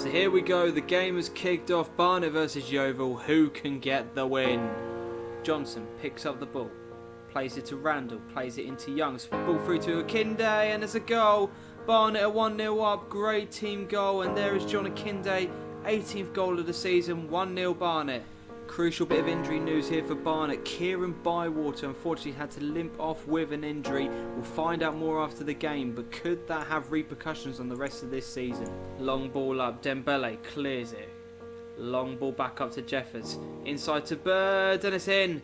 So here we go, the game has kicked off. Barnet versus Yeovil. Who can get the win? Johnson picks up the ball, plays it to Randall, plays it into Youngs, ball through to Akinde, and there's a goal. Barnet are 1-0 up, great team goal, and there is John Akinde, 18th goal of the season, 1-0 Barnet. Crucial bit of injury news here for Barnet. Kieran Bywater unfortunately had to limp off with an injury. We'll find out more after the game, but could that have repercussions on the rest of this season? Long ball up, Dembele clears it. Long ball back up to Jeffers. Inside to Bird, and it's in.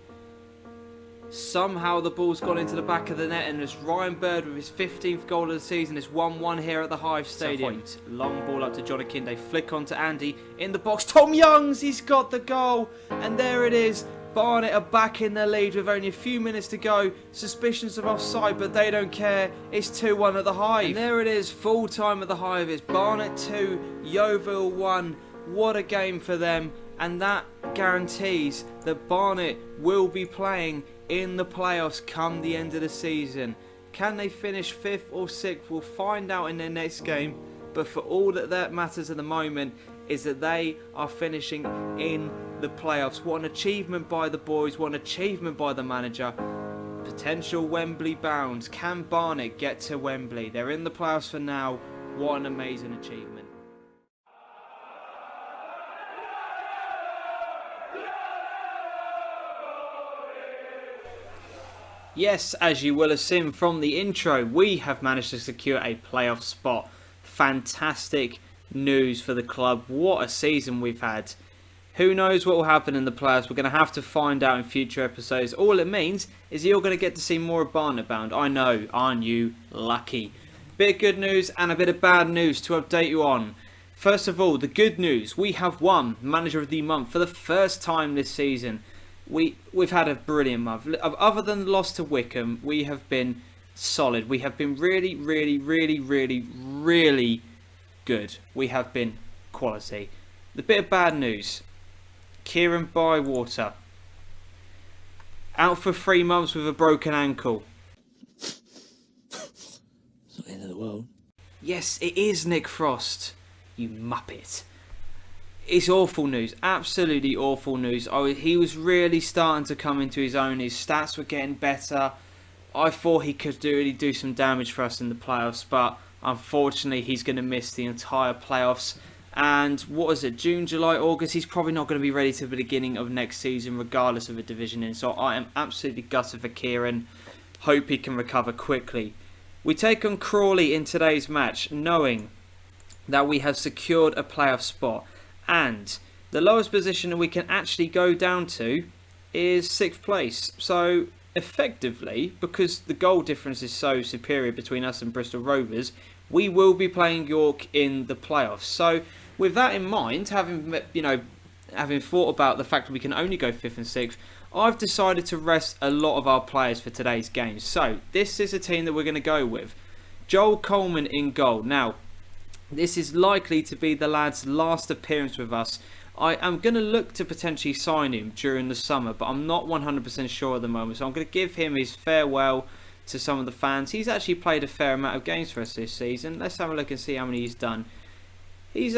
Somehow the ball's gone into the back of the net, and it's Ryan Bird with his 15th goal of the season. It's 1-1 here at the Hive Stadium. Long ball up to John Akinde, flick on to Andy in the box. Tom Youngs, he's got the goal, and there it is. Barnet are back in the lead with only a few minutes to go. Suspicions of offside, but they don't care. It's 2-1 at the Hive. And there it is, full time at the Hive. It's Barnet 2, Yeovil 1. What a game for them, and that guarantees that Barnet will be playing in the playoffs come the end of the season. Can they finish 5th or 6th? We'll find out in their next game, but for all that matters at the moment is that they are finishing in the playoffs. What an achievement by the boys, what an achievement by the manager. Potential Wembley bounds. Can Barnet get to Wembley? They're in the playoffs for now. What an amazing achievement. Yes, as you will have seen from the intro, we have managed to secure a playoff spot. Fantastic news for the club. What a season we've had. Who knows what will happen in the playoffs? We're going to have to find out in future episodes. All it means is you're going to get to see more of Barnet Bound. I know, aren't you lucky? Bit of good news and a bit of bad news to update you on. First of all, the good news. We have won Manager of the Month for the first time this season. We've had a brilliant month. Other than the loss to Wickham, we have been solid. We have been really, really, really, really, really good. We have been quality. The bit of bad news. Kieran Bywater out for 3 months with a broken ankle. It's not the end of the world. Yes, it is, Nick Frost. You muppet. It's awful news, absolutely awful news. He was really starting to come into his own. His stats were getting better. I thought he could really do some damage for us in the playoffs, but unfortunately he's going to miss the entire playoffs. And what is it, June, July, August? He's probably not going to be ready to the beginning of next season, regardless of a division in. So I am absolutely gutted for Kieran. Hope he can recover quickly. We take on Crawley in today's match, knowing that we have secured a playoff spot. And the lowest position that we can actually go down to is 6th place. So effectively, because the goal difference is so superior between us and Bristol Rovers, we will be playing York in the playoffs. So with that in mind, having thought about the fact that we can only go 5th and 6th, I've decided to rest a lot of our players for today's game. So this is a team that we're going to go with. Joel Coleman in goal. Now, this is likely to be the lad's last appearance with us. I am going to look to potentially sign him during the summer, but I'm not 100% sure at the moment. So I'm going to give him his farewell to some of the fans. He's actually played a fair amount of games for us this season. Let's have a look and see how many he's done. He's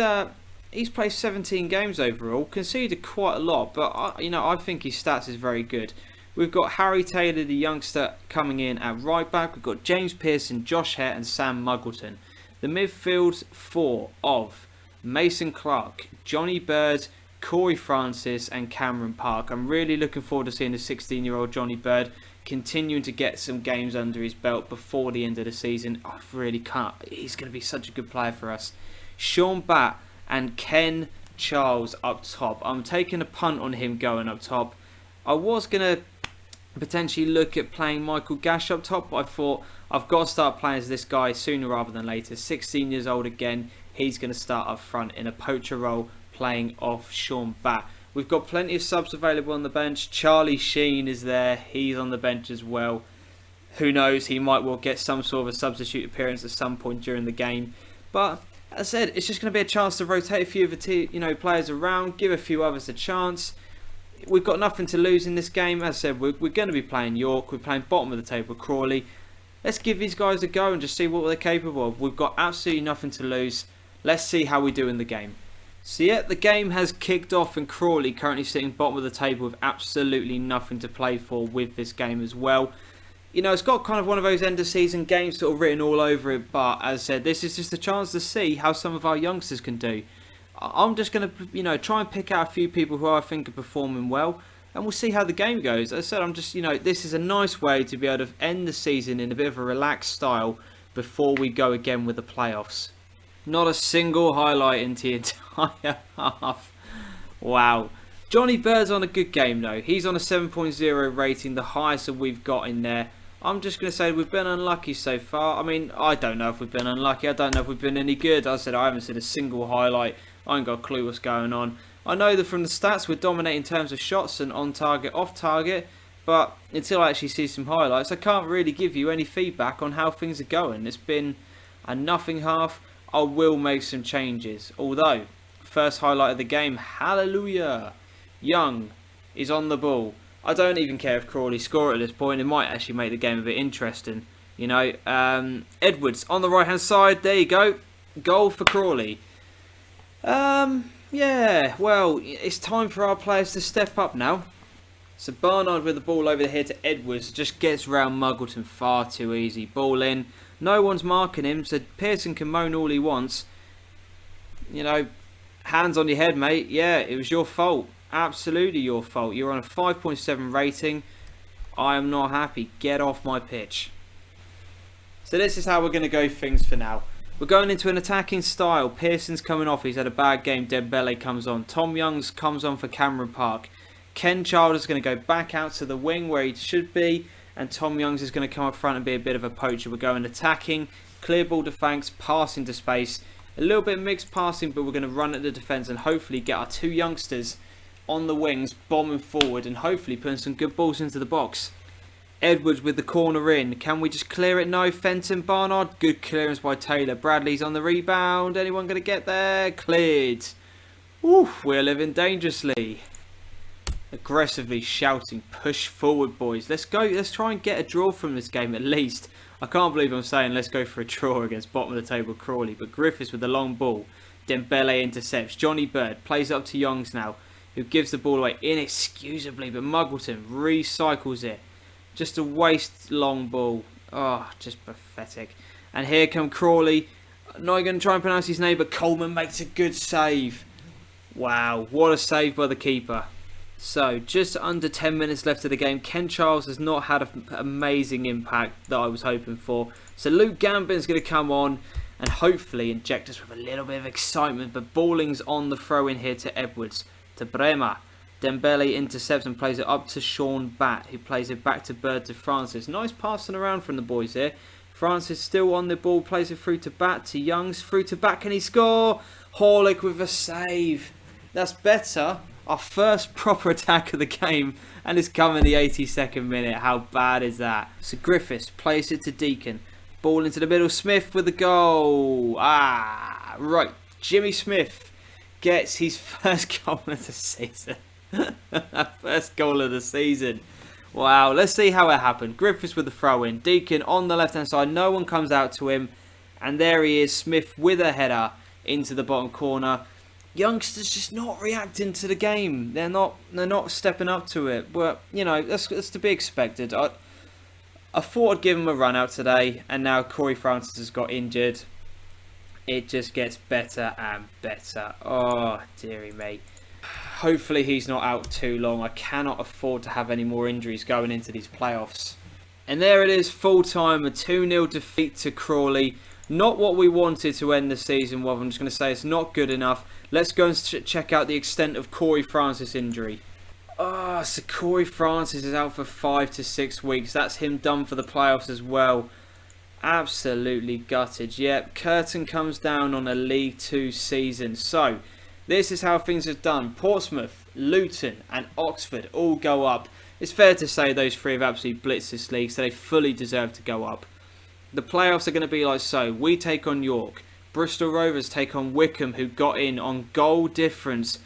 played 17 games overall, conceded quite a lot, but I think his stats is very good. We've got Harry Taylor, the youngster, coming in at right back. We've got James Pearson, Josh Hare and Sam Muggleton. The midfield 4 of Mason Clark, Johnny Bird, Corey Francis and Cameron Park. I'm really looking forward to seeing the 16-year-old Johnny Bird continuing to get some games under his belt before the end of the season. I really can't. He's going to be such a good player for us. Sean Batt and Ken Charles up top. I'm taking a punt on him going up top. I was going to potentially look at playing Michael Gash up top, but I thought I've got to start playing as this guy sooner rather than later. 16 years old again, he's going to start up front in a poacher role playing off Sean Batt. We've got plenty of subs available on the bench. Charlie Sheen is there, he's on the bench as well. Who knows, he might well get some sort of a substitute appearance at some point during the game. But as I said, it's just going to be a chance to rotate a few of the players around, give a few others a chance. We've got nothing to lose in this game. As I said, we're going to be playing York. We're playing bottom of the table, Crawley. Let's give these guys a go and just see what they're capable of. We've got absolutely nothing to lose. Let's see how we do in the game. So yeah, the game has kicked off and Crawley currently sitting bottom of the table with absolutely nothing to play for with this game as well. You know, it's got kind of one of those end of season games sort of written all over it, but as I said, this is just a chance to see how some of our youngsters can do. I'm just going to, you know, try and pick out a few people who I think are performing well, and we'll see how the game goes. As I said, I'm just, you know, this is a nice way to be able to end the season in a bit of a relaxed style before we go again with the playoffs. Not a single highlight into the entire half. Wow. Johnny Bird's on a good game though. He's on a 7.0 rating, the highest that we've got in there. I'm just going to say we've been unlucky so far. I mean, I don't know if we've been unlucky. I don't know if we've been any good. I said I haven't seen a single highlight. I ain't got a clue what's going on. I know that from the stats we're dominating in terms of shots and on target, off target. But until I actually see some highlights, I can't really give you any feedback on how things are going. It's been a nothing half. I will make some changes. Although, first highlight of the game, hallelujah. Young is on the ball. I don't even care if Crawley score at this point. It might actually make the game a bit interesting. You know, Edwards on the right hand side. There you go. Goal for Crawley. Yeah, well, it's time for our players to step up now. So Barnard with the ball over here to Edwards. Just gets round Muggleton far too easy. Ball in. No one's marking him, so Pearson can moan all he wants. You know, hands on your head, mate. Yeah, it was your fault. Absolutely your fault. You're on a 5.7 rating. I am not happy. Get off my pitch. So this is how we're going to go things for now. We're going into an attacking style. Pearson's coming off. He's had a bad game. Dembele comes on. Tom Youngs comes on for Cameron Park. Ken Childers is going to go back out to the wing where he should be. And Tom Youngs is going to come up front and be a bit of a poacher. We're going attacking, clear ball to Fanks, passing to space. A little bit mixed passing, but we're going to run at the defence and hopefully get our two youngsters on the wings, bombing forward and hopefully putting some good balls into the box. Edwards with the corner in. Can we just clear it? No. Fenton, Barnard. Good clearance by Taylor. Bradley's on the rebound. Anyone going to get there? Cleared. Oof, we're living dangerously. Aggressively shouting, push forward boys, let's go, let's try and get a draw from this game at least. I can't believe I'm saying let's go for a draw against bottom of the table Crawley, but Griffiths with the long ball. Dembele intercepts, Johnny Bird plays up to Youngs now, who gives the ball away inexcusably, but Muggleton recycles it. Just a waste long ball. Oh, just pathetic. And here come Crawley, not going to try and pronounce his name, but Coleman makes a good save. Wow, what a save by the keeper. So, just under 10 minutes left of the game. Ken Charles has not had an amazing impact that I was hoping for. So, Luke Gambin's going to come on and hopefully inject us with a little bit of excitement. But Balling's on the throw in here to Edwards, to Bremer. Dembele intercepts and plays it up to Sean Batt, who plays it back to Bird to Francis. Nice passing around from the boys here. Francis still on the ball, plays it through to Batt, to Youngs, through to Batt. Can he score? Horlick with a save. That's better. Our first proper attack of the game, and it's come in the 82nd minute. How bad is that? So Griffiths plays it to Deacon. Ball into the middle. Smith with the goal. Right. Jimmy Smith gets his first goal of the season. First goal of the season. Wow. Let's see how it happened. Griffiths with the throw in. Deacon on the left hand side. No one comes out to him. And there he is. Smith with a header into the bottom corner. Youngsters just not reacting to the game. They're not stepping up to it. But you know, that's to be expected. I thought I'd give him a run out today, and now Corey Francis has got injured. It just gets better and better. Oh dearie me. Hopefully he's not out too long. I cannot afford to have any more injuries going into these playoffs. And there it is, full time, a 2-0 defeat to Crawley. Not what we wanted to end the season with. I'm just going to say it's not good enough. Let's go and check out the extent of Corey Francis' injury. So Corey Francis is out for 5 to 6 weeks. That's him done for the playoffs as well. Absolutely gutted. Yep, curtain comes down on a League 2 season. So, this is how things are done. Portsmouth, Luton and Oxford all go up. It's fair to say those three have absolutely blitzed this league, so they fully deserve to go up. The playoffs are going to be like so. We take on York. Bristol Rovers take on Wickham, who got in on goal difference.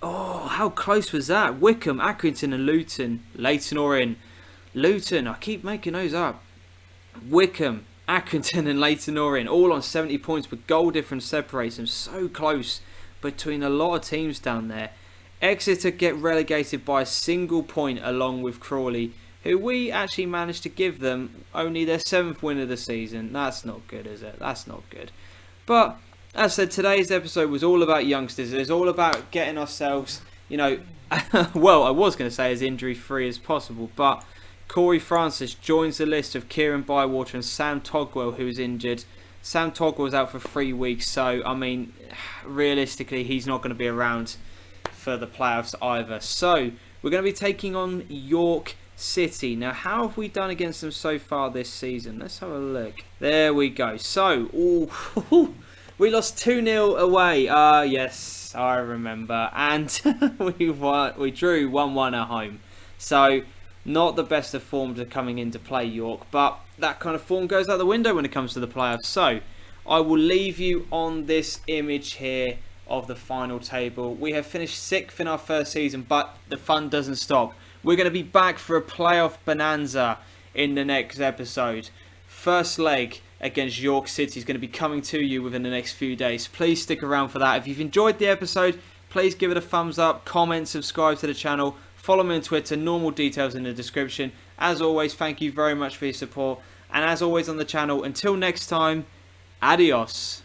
Oh, how close was that? Wickham, Accrington and Luton. Leyton Orient. Luton, I keep making those up. Wickham, Accrington and Leyton Orient, all on 70 points, but goal difference separates them. So close between a lot of teams down there. Exeter get relegated by a single point along with Crawley, who we actually managed to give them only their 7th win of the season. That's not good, is it? That's not good. But as I said, today's episode was all about youngsters. It was all about getting ourselves, well, I was going to say as injury-free as possible, but Corey Francis joins the list of Kieran Bywater and Sam Togwell, who is injured. Sam Togwell's out for 3 weeks, so, I mean, realistically, he's not going to be around for the playoffs either. So, we're going to be taking on York City. Now, how have we done against them so far this season? Let's have a look. There we go. So, we lost 2-0 away. Yes, I remember. And we drew 1-1 at home. So, not the best of forms are coming into play, York, but that kind of form goes out the window when it comes to the playoffs. So, I will leave you on this image here of the final table. We have finished 6th in our first season, but the fun doesn't stop. We're going to be back for a playoff bonanza in the next episode. First leg against York City is going to be coming to you within the next few days. Please stick around for that. If you've enjoyed the episode, please give it a thumbs up, comment, subscribe to the channel. Follow me on Twitter, normal details in the description. As always, thank you very much for your support. And as always on the channel, until next time, adios.